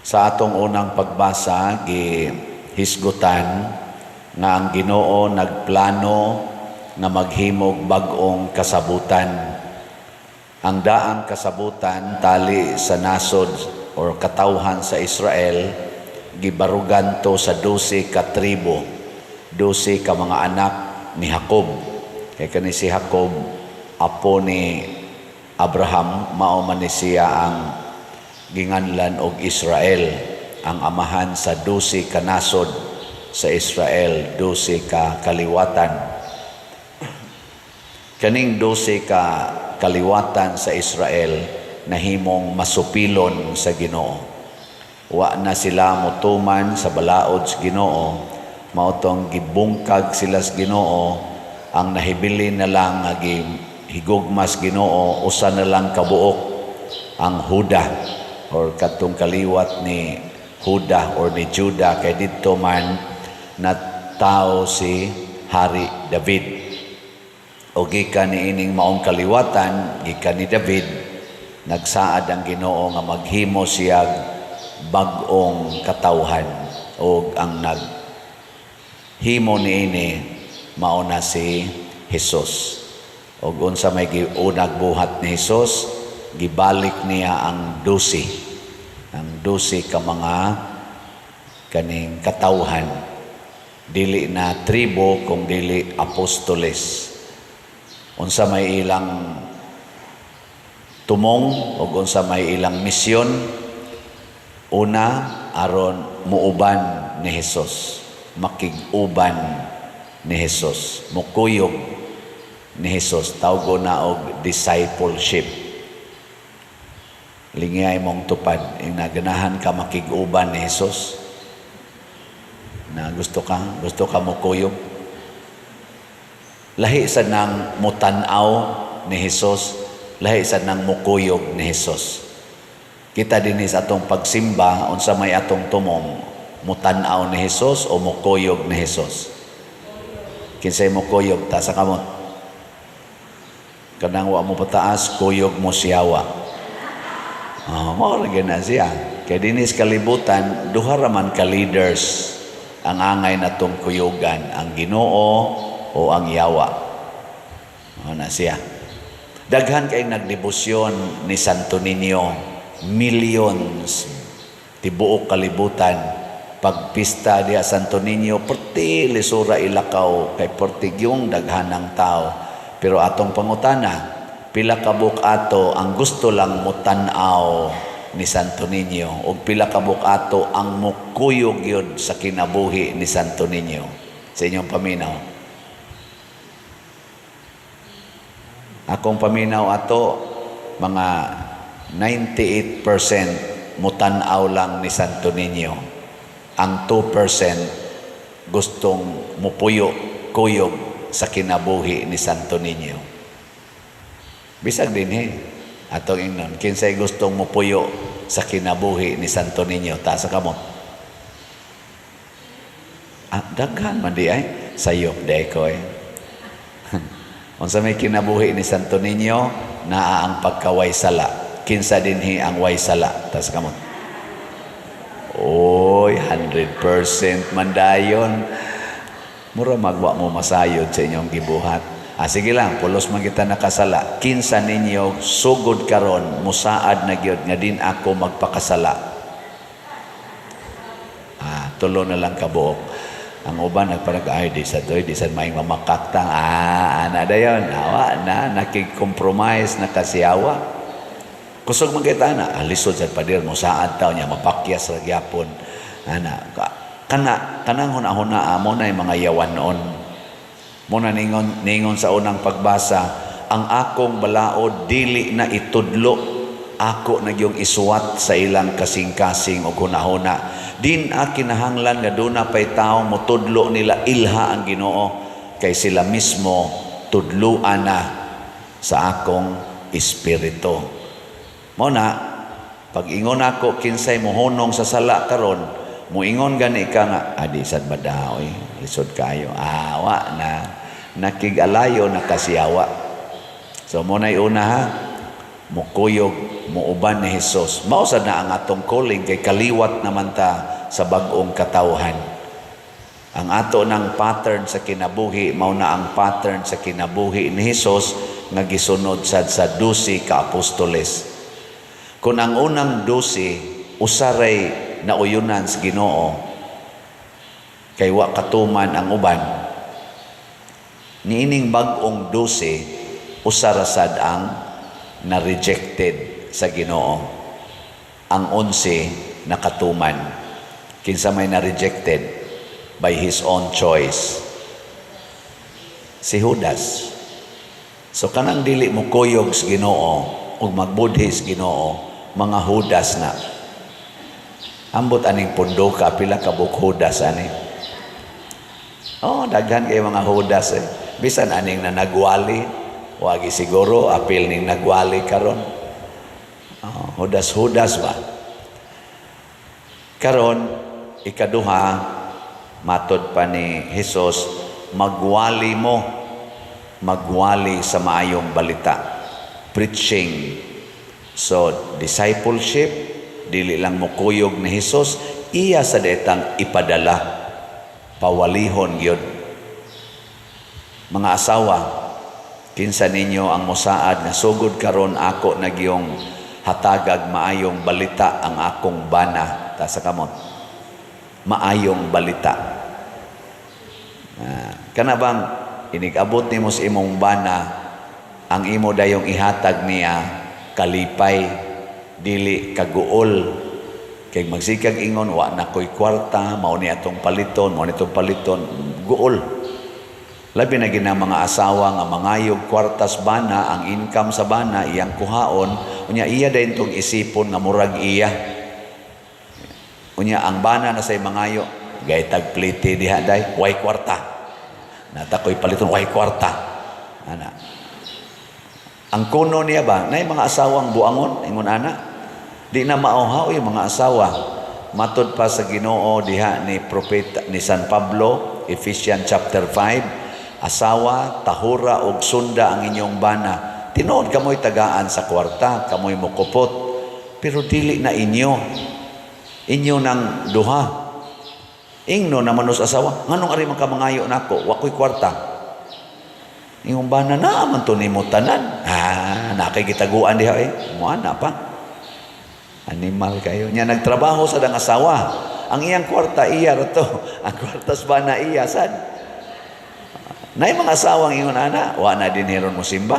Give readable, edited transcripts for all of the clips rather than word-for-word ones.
Sa atong unang pagbasa, gihisgutan nga ang Ginoo nagplano na maghimog bag-ong kasabutan. Ang daang kasabutan tali sa nasod or katawhan sa Israel, gibarugan to sa 12 ka tribo, 12 ka mga anak ni Jacob. Kaya kani si Jacob, apo ni Abraham, mao man ni siya ang ginganlan og Israel, ang amahan sa 12 ka nasod sa Israel, 12 ka kaliwatan. Kaning 12 ka kaliwatan sa Israel nahimong masupilon sa Ginoo. Wa na sila motuman sa balaod sa Ginoo, mautong gibungkag sila sa Ginoo, ang nahibili na lang nga higugmas Ginoo, usa na lang kabuok ang Huda or katong kaliwat ni Huda or ni Juda, kay dito man na tao si Hari David. O gikan ni ining maong kaliwatan, gikan ni David, nagsaad ang Ginoo nga maghimo siya bag-ong katawhan, o ang naghimo niini mao na si Jesus. O unsa may giunag buhat ni Jesus, gibalik niya ang 12 ka mga kaning katawhan, dili na tribo kung dili apostoles. Unsa may ilang tumong o unsa may ilang misyon, una aron muuban ni Jesus, makig-uban ni Jesus, mukuyog ni Jesus, tawgo na og discipleship. Lingay mong tupad, ganahan ka makig-uban ni Jesus, na gusto ka mukuyog. Lahi sa nang mutanaw ni Jesus, lahi sa nang mukuyog ni Jesus. Kita din sa atong pagsimba, unsa may atong tumong, mutanaw ni Jesus o mukuyog ni Jesus. Kinsay mukuyog, ta sa kamot. Kanang wa mo pataas, kuyog mo siyawa. Mauragin na siya. Kaya dinis kalibutan, duha raman ka leaders ang angay na tong kuyugan, ang Ginoo o ang yawa. Na siya. Daghan kay nagdebosyon ni Santo Niño, millions, tibuok kalibutan. Pagpista diya Santo Niño, perti lisura ilakaw, kay pertigyong daghan ng tao. Pero atong pangutana, pila ka bukato ang gusto lang mutanaw ni Santo Niño, o pila ka bukato ang mukuyog yun sa kinabuhi ni Santo Niño sa inyong paminaw. Akong paminaw ato, mga 98% mutanaw lang ni Santo Niño. Ang 2% gustong kuyog sa kinabuhi ni Santo Niño. Bisag din atong ingnon, kinsay gustong mupuyo sa kinabuhi ni Santo Niño, ta sa kamot. Daghan man di ay sayop day ko unsa may kinabuhi ni Santo Niño, naa ang pagkaway sala. Kinsa dinhi ang way sala, ta sa kamot. Oy, 100% man dayon. Mura magwa mo masayod sa inyong gibuhat. Sige lang, pulos man kita nakasala. Kinsa ninyo sugod karon musaad na gyud nga din ako magpakasala. Tulo na lang kabuok. Ang uban nagparag di sa maing mamakaktang. Ana dayon, awa na nakig-compromise na kasiyawa. Kusog man kita na, alisod sa pader musaad taw niya mapakyas ra gyapon. Kanang huna-huna mo na yung mga yawan noon. Muna ningon sa unang pagbasa, ang akong balaod dili na itudlo, ako na yung isuwat sa ilang kasing-kasing o hunahuna. Din kinahanglan nga doon na pa'y taong mutudlo nila ilha ang Ginoo, kay sila mismo tudluan na sa akong espiritu. Muna, pag ingon ako kinsay mohunong sa sala karon, muingon gani ka nga, sad ba daw lisod kayo, awa na nakig-alayo na kasiyawa. So muna'y una mukuyog, muuban ni Hesus. Mao sad na ang atong calling, kay kaliwat naman ta sa bag-ong katawhan. Ang ato ng pattern sa kinabuhi, mao na ang pattern sa kinabuhi ni Hesus nga gisunod sad sa 12 ka apostoles. Kung ang unang 12 usaray nauyunan sa Ginoo, kay wa katuman ang uban, niining bag-ong 12 usara sad ang na-rejected sa Ginoo. Ang 11 nakatuman. Kinsa may na-rejected by his own choice? Si Judas. So kanang dili mo kuyog sa Ginoo ug magbudhi sa Ginoo, mga Judas na. Ambot aning pundo ka, pila ka buk Judas ani. Oh, daghan kay mga Judas eh. Bisan aning na nagwali, wagi siguro apil ning nagwali karon. Oh, Judas ba? Karon ikaduha, matod pa ni Hesus, magwali sa maayong balita. Preaching. So, discipleship, dili lang mukuyog ni Hesus, iya sa detang ipadala, pawalihon gyud. Mga asawa, kinsa ninyo ang mosaad nga sugod karon ako nagyong hatagag maayong balita ang akong bana ta sa kamot. Maayong balita. Kana bang inigabot nimo sa imong bana, ang imo dayong ihatag niya kalipay, dili kaguol. Kay magsikag ingon, wa na ko'y kwarta, mao ni atong paliton, guol. Labi na gina mga asawa nga mangayog kwartas bana, ang income sa bana, iyang kuhaon, unya iya dahin tong isipon nga murag iya. Unya ang bana na say mangayo, gay tagpliti diha day, way kwarta. Natakoy paliton, way kwarta. Ana. Ang kuno niya ba, nay mga asawang buangon, ingon ana, di na mauhaw yung mga asawa. Matod pa sa Ginoo diha ni propeta ni San Pablo, Ephesians chapter 5, asawa, tahura og sunda ang inyong bana. Tinuod kamoy tagaan sa kwarta, kamoy mukupot, pero dili na inyo. Inyo nang duha. Ingno naman us asawa, nganong ari man ka mangayo nako, wa ko'y kwarta. Ingong bana na man to nimo tanan. Nakay gitaguan diha mo ana pa. Animal kayo. Nya nagtrabaho sa dang asawa. Ang iyang kwarta iya ra to. Ang kwartas bana iya sad. Nay mga asawang ingon ana, wa na din heron mo simba.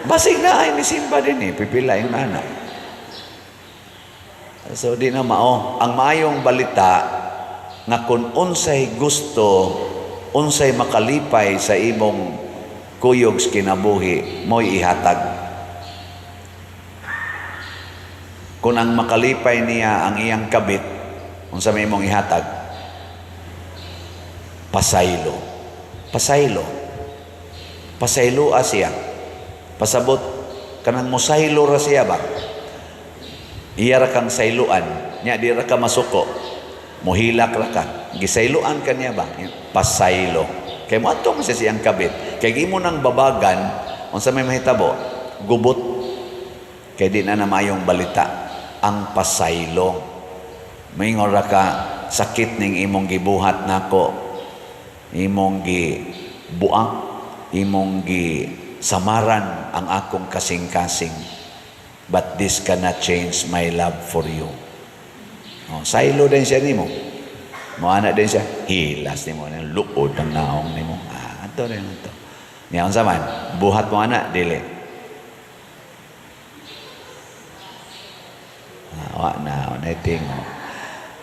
Basig na ay ni simba din pipila yung ana. So di na mao. Ang maayong balita nga kung unsay gusto, unsay makalipay sa imong kuyog sa kinabuhi, mo'y ihatag. Kung ang makalipay niya ang iyang kabit, unsa may imong ihatag? Pasaylo. Pasaylo siya. Pasabot kanang mosaylo ra siya ba? Iya ra kang sayluan, nya di ra ka masuko. Mohilak ra ka. Gisayluan ka niya ba? Pasaylo. Kay mo atong siya siyang kabit. Kay imo nang babagan, unsa may mahitabo? Gubot. Kay di na mayong balita. Ang pasaylo. Maingon ra ka, sakit ning imong gibuhat nako. Imong gibuak, imong samaran ang akong kasing-kasing. But this cannot change my love for you. Saylo din siya nimo. Moana din siya, hilas nimo, luod ang naong nimo. Ato rin ito. Ngayon sa man, buhat mo ana, dili. Wa na, unating.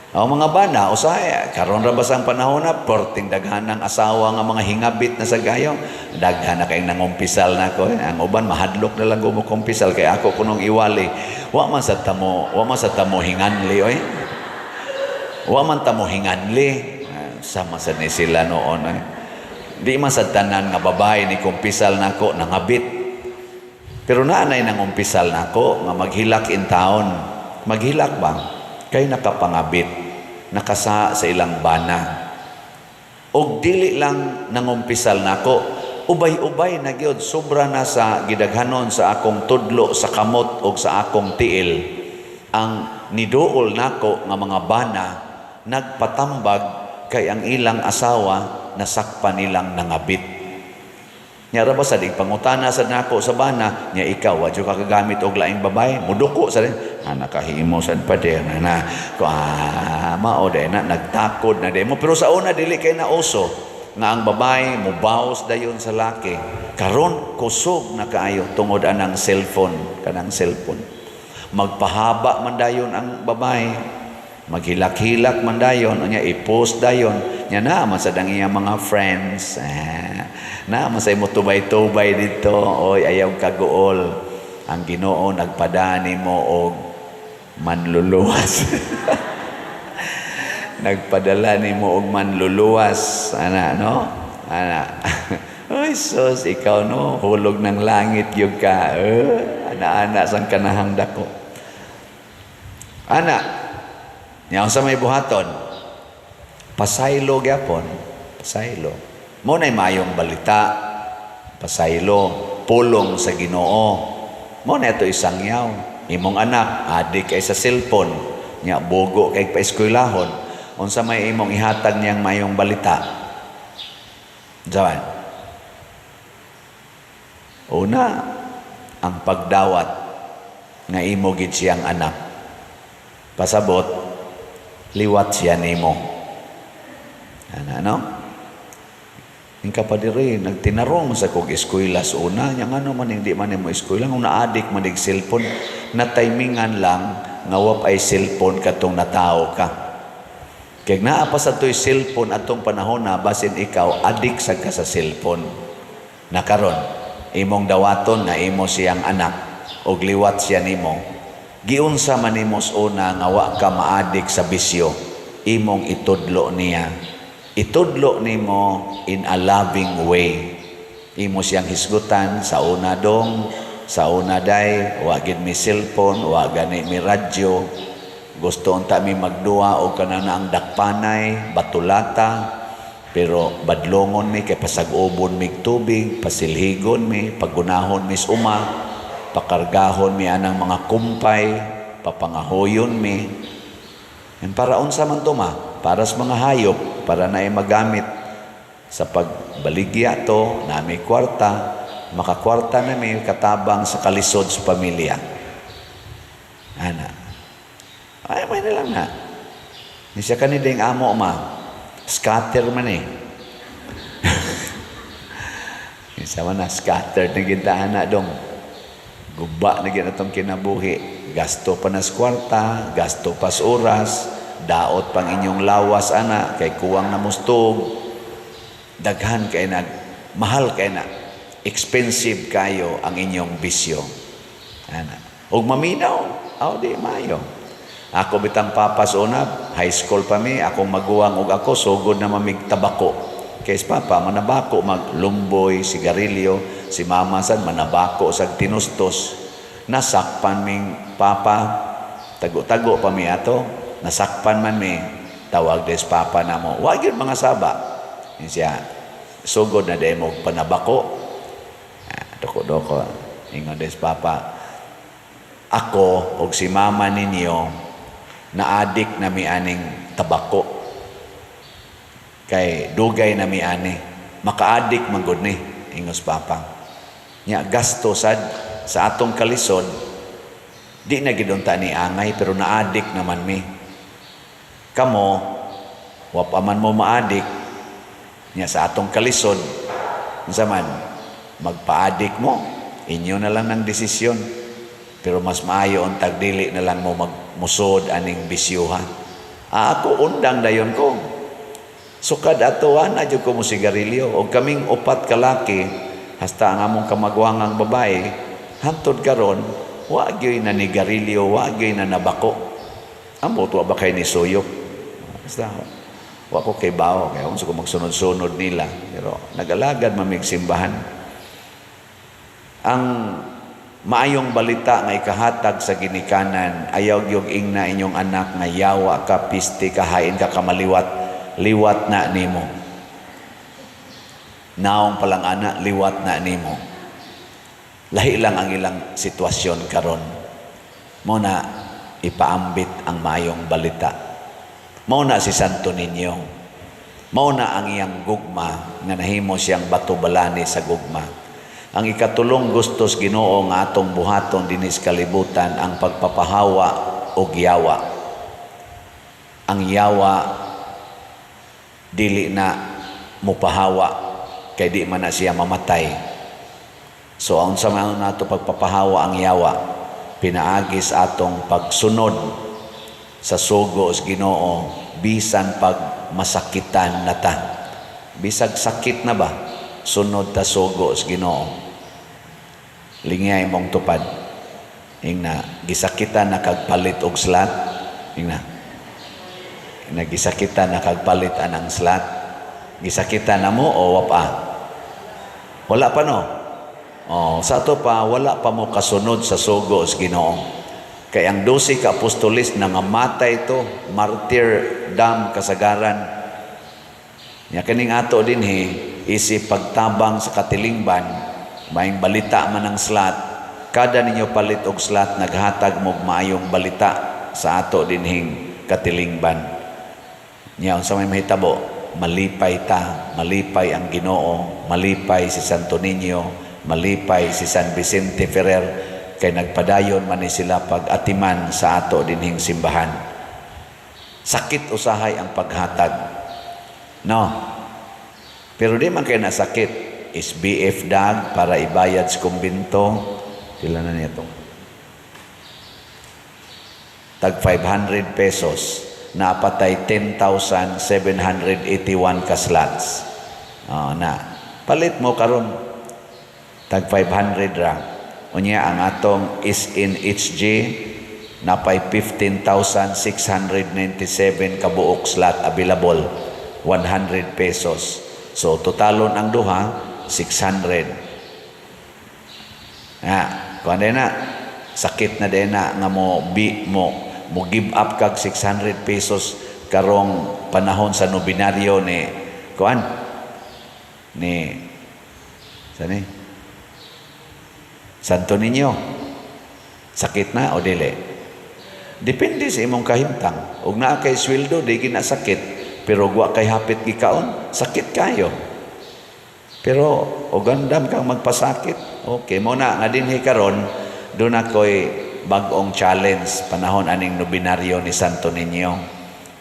Mga bana, usaya, karon ra basang panahon na, porting daghan ng asawa nga mga hingabit na sa gayo, daghan na kayong nangumpisal na ko. Ang uban, mahadlok na lang gumukumpisal, kaya ako kunong iwali. Wa man sa tamo hinganli, oy. Wa man tamo hinganli. Sama sa ni sila noon, oy. Di man sa tanan nga babae ni kumpisal na ko, nangabit. Pero naanay nangumpisal na ko, nga maghilak in town. Maghilak ba? Kay nakapangabit, nakasa sa ilang bana. Og dili lang nangumpisal nako, ubay-ubay na gyud, sobra na sa gidaghanon sa akong tudlo sa kamot o sa akong tiil. Ang niduol nako nga mga bana nagpatambag kay ang ilang asawa nasakpan nilang nangabit. Nya ra ba sa pangutana sa nako sa bana, nya ikaw wa jud ka kagamit og laing babae, muduko sa rin. Nakahimo sad pa din na mao day na nagtakod na day mo, pero sa una dili kay na uso nga ang babae mubaws dayon sa laki. Karon kusog na kaayo tungod anang cellphone, kanang cellphone. Magpahaba man dayon ang babae, maghilak-hilak man dayon, unya i-post dayon, nya na man sa iyang mga friends, na man sa imo tubay-tubay dito, oy ayaw kaguol, ang Ginoo nagpadani mo og manluluwas. Nagpadala nimo og manluluwas, ana no, ana. Oy sus, ikaw no, hulog ng langit gyud ka, ana-ana sang kanahang dako. Ana, nya sa may buhaton, pasaylo gyapon, pasaylo. Mo nay mayong balita, pasaylo, pulong sa Ginoo. Mo na ito isang yaw, imong anak adik kay sa cellphone, nya bogo kay paeskwelahon. Unsa may imong ihatag niyang mayong balita? Jawan. Una, ang pagdawat nga imo gid siyang anak. Pasabot, liwat siya nimo. Ano? Yung kapadiri, nagtinarong sa kong eskwela sa una, yung ano man, hindi man mo eskwela, kung naadik man yung cellphone, na timingan lang, ngawap ay cellphone katong natao ka. Kaya naapa sa to'y cellphone atong panahon na, basin ikaw, adik sa ka sa cellphone. Nakaron, imong dawaton na imo siyang anak, o liwat siya nimo, giunsa man nimos una nga wa ka maadik sa bisyo, imong itudlo niya. Itudlo nimo in a loving way. Imo siyang hisgutan sa una dong, sa una day, wa gid mi cellphone, wa gani mi radyo. Gusto unta mi magduwa og kanana ang dakpanay, batulata, pero badlongon mi kay pasag-ubon mi tubig, pasilhigon mi, pagunahon mi uma, pakargahon mi anang mga kumpay, papangahoyon mi. And para unsa man to ma? Para sa mga hayop, para na magamit sa pagbaligya to, na may kwarta, makakwarta na may katabang sa kalisod sa pamilya. Ana. Ay, may nilang na. Hindi siya kaniding amo ma. Scatter man eh. Isa man na, scatter na gintaan na dong. Guba na ginatong kinabuhi. Gasto pa na sa kwarta, gasto pa sa oras, daot pang inyong lawas ana, kay kuwang na mustog. Daghan kay na, mahal kay na. Expensive kayo ang inyong bisyo. Ana. Ug maminaw, di mayo. Ako bitang papas una, high school pa mi, akong maguwang og ako, sugod na mamig tabako. Kaya papa, manabako, maglumboy, sigarilyo, si mama sad manabako sa tinustos. Nasakpan ming papa, tago-tago pa mi ato, nasakpan man mi, tawag des papa na mo, wag yun mga saba. Yun siya, sugod na day mo panabako. Doko-doko, ingon des papa, ako og si mama ninyo, na-addict na mi aning tabako. Kay dugay na mi ani. Maka-addict man gud ni, ingos papa. Nya gasto sad sa atong kalisod, di na gid unta ni angay pero na-addict naman mi. Kamo wa pa man mo ma-addict nya sa atong kalisod, unsa man magpa-addict mo, inyo na lang ng desisyon. Pero mas maayo ang tagdili na lang mo magmusod aning bisyuhan. Ako undang dayon ko. Sukad atuan na jud ko mo sigarilyo. O kaming upat kalaki, hasta ang among kamagwangang babae, hantod karon, wa gyud na ni garilyo, wa gyud na nabako. Amo to ba kay ni suyok? Basta wa ko kay bawo, kaya unsa ko magsunod-sunod nila. Pero nagalagad mamig simbahan. Ang maayong balita nga ikahatag sa ginikanan, ayaw gyud ingna inyong anak nga yawa ka, piste ka, hain ka, kamaliwat, liwat na nimo. Naong palang ana, liwat na nimo. Lahi lang ang ilang sitwasyon karon. Mo na ipaambit ang maayong balita. Mao na si Santo Niño. Mao na ang iyang gugma nga nahimo siyang batubalani sa gugma. Ang ikatulong gustos Ginoo nga atong buhaton dinis kalibutan ang pagpapahawa og yawa. Ang yawa dili na mupahawa kay di man na siya mamatay. So ang sa mga nato pagpapahawa ang yawa, pinaagis atong pagsunod sa sugo sa Ginoo bisan pag masakitan na ta. Bisag sakit na ba, sunod ta sugo sa Ginoo. Lingay mong tupad. Ingna gisakitan na kagpalit og slat. Ingna nagisakitan na kagpalit anang slat. Gisakitan na mo o wapa? Wala pa no? Oh, sa to pa wala pa mo kasunod sa sugo sa Ginoo. Kay ang 12 ka apostolis nangamatay to, martyrdom kasagaran. Nya kining ato dinhi isip pagtabang sa katilingban, maayong balita man ang slat, kada ninyo palit og slat naghatag mo maayong balita sa ato dinhing katilingban. Nya unsa may mahitabo, malipay ta, malipay ang Ginoo, malipay si Santo Niño, malipay si San Vicente Ferrer, kay nagpadayon man ni sila pag-atiman sa ato dinhing simbahan. Sakit usahay ang paghatag. No. Pero di man kay nasakit. SBF dag para ibayad sa kumbinto. Pila na niya to? Tag 500 pesos. Napatay 10,781 ka slots. Na. Palit mo karon tag 500 ra. Unya ang atong is in HG napay 15,697 kabuok slot available, 100 pesos. So totalon ang duha 600. Kuan na sakit na din na nga mo give up kag 600 pesos karong panahon sa nobinaryo ni kuan ni sani Santo Niño. Sakit na o dili? Depende sa imong kahimtang. Ug naa kay sweldo di ginasakit, pero wa kay hapit gikaon, sakit kayo. Pero o gandam kang magpasakit. Okay mo na nga dinhi karon do na koy bag-ong challenge panahon aning nobinaryo ni Santo Niño.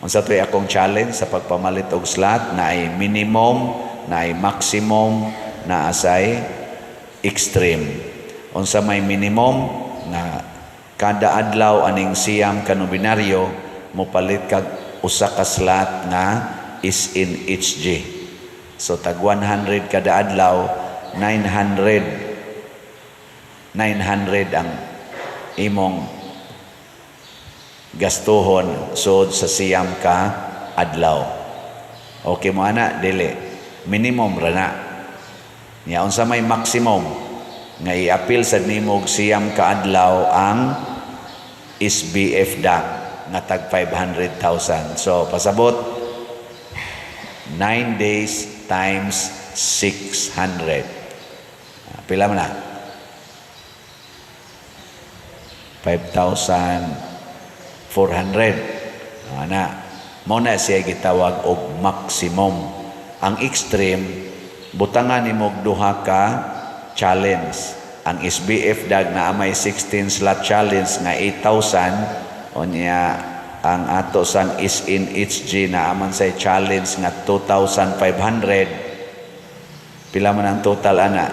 Unsa toy akong challenge sa pagpamalit og slot na ay minimum, na ay maximum, na asay extreme. Unsa may minimum na kada adlaw aning siyam ka nobinaryo mopalit kag usa ka slot nga is in HG. So tag 100 kada adlaw, 900 ang imong gastuhon sud sa siyam ka adlaw. Okay mo ana dili. Minimum ra na. Nya unsa may maximum nga i-appeal sa nimog siyam kaadlaw ang SBF DAC nga tag 500,000. So pasabot 9 days times 600. Pila man na? 5,400. Ana, mo na siya gitawag og maximum. Ang extreme butangan nimog duha ka challenge. Ang SBF dag na may 16 slot challenge nga 8,000 onya ang ato sang is in HG na aman say challenge nga 2,500. Pila man ang total ana?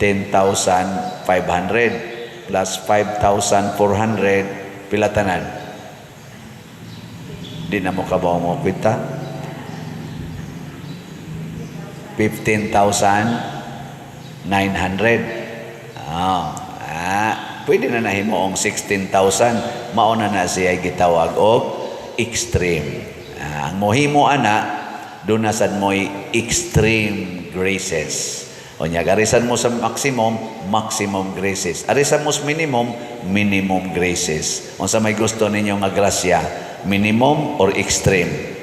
10,500 plus 5,400 pila tanan? Di na mo kabaw mo kwenta? 15,900. Pwede na nahimo ang 16,000. Mauna na siya gitawag og extreme. Ang mohimo ana doon na sad mo'y extreme graces. O niya, arisan mo sa maximum graces. Arisan mo sa minimum graces. O sa may gusto ninyo nga grasya, minimum or extreme?